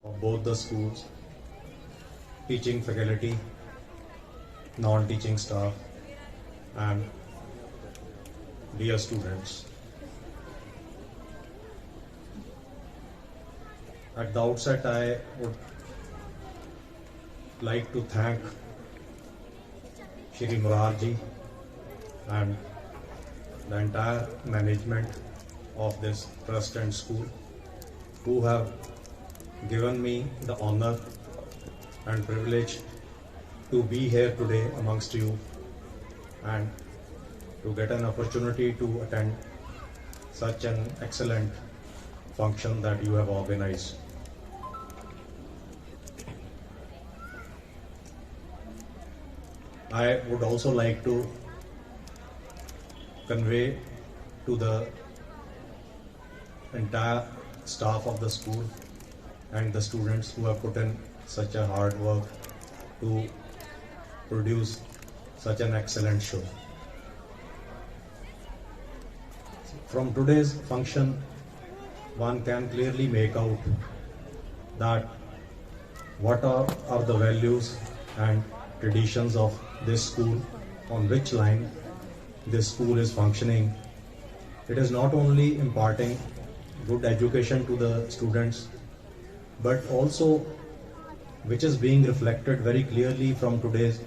of both the schools, teaching faculty, non-teaching staff, and dear students. At the outset, I would like to thank Shri Morarji and the entire management of this trust and school who have given me the honor and privilege to be here today amongst you and to get an opportunity to attend such an excellent function that you have organized. I would also like to convey to the entire staff of the school and the students who have put in such a hard work to produce such an excellent show. From today's function, one can clearly make out that what are the values and traditions of this school, on which line this school is functioning. It is not only imparting good education to the students, but also which is being reflected very clearly from today's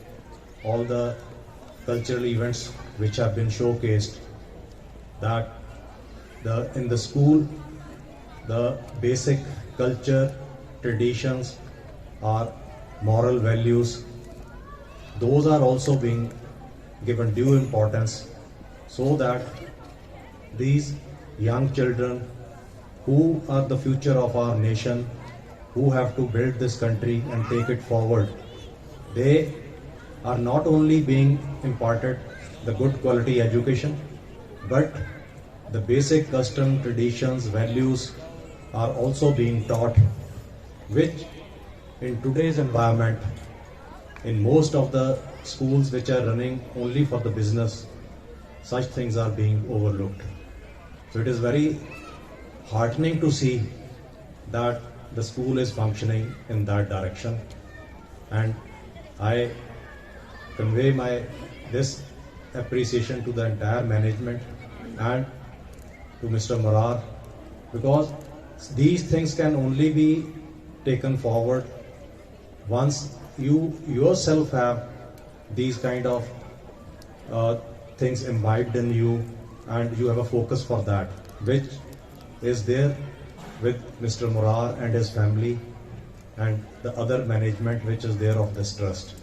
all the cultural events which have been showcased, that in the school the basic culture, traditions, or moral values, those are also being given due importance, so that these young children who are the future of our nation, who have to build this country and take it forward, they are not only being imparted the good quality education, but the basic custom, traditions, values are also being taught, which in today's environment, in most of the schools which are running only for the business, such things are being overlooked. So it is very heartening to see that the school is functioning in that direction, and I convey this appreciation to the entire management and to Mr. Morar, because these things can only be taken forward once you yourself have these kind of things imbibed in you, and you have a focus for that, which is there with Mr. Morar and his family and the other management which is there of this trust.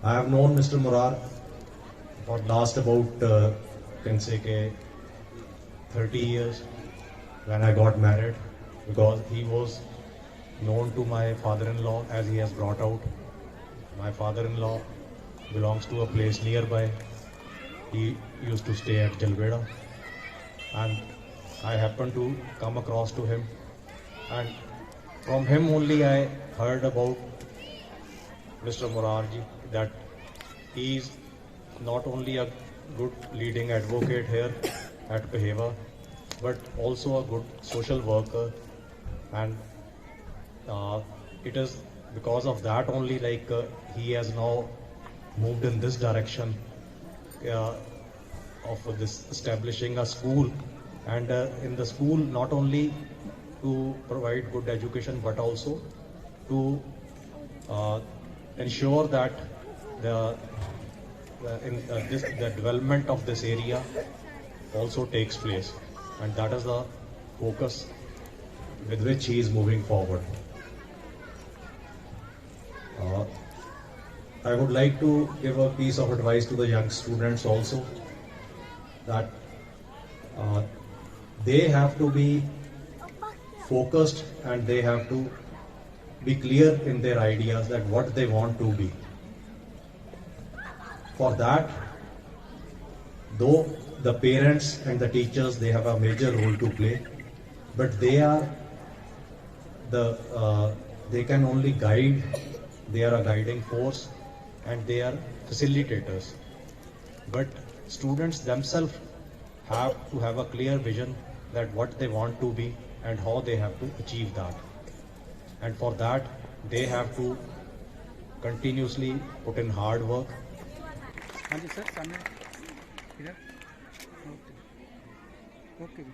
I have known Mr. Morar for last about can say ke 30 years when I got married, because he was known to my father-in-law, as he has brought out. My father-in-law belongs to a place nearby. He used to stay at Jalbeda, and I happened to come across to him, and from him only I heard about Mr. Morarji, that he is not only a good leading advocate here at Peheva, but also a good social worker, and it is because of that only he has now moved in this direction of this establishing a school, and in the school not only to provide good education, but also to ensure that the development of this area also takes place, and that is the focus with which he is moving forward. I would like to give a piece of advice to the young students also, that they have to be focused and they have to be clear in their ideas that what they want to be. For that, though the parents and the teachers, they have a major role to play, but they can only guide. They are a guiding force and they are facilitators. But students themselves have to have a clear vision that what they want to be and how they have to achieve that. and for that they have to continuously put in hard work. हाँ जी sir सामने इधर okay okay जी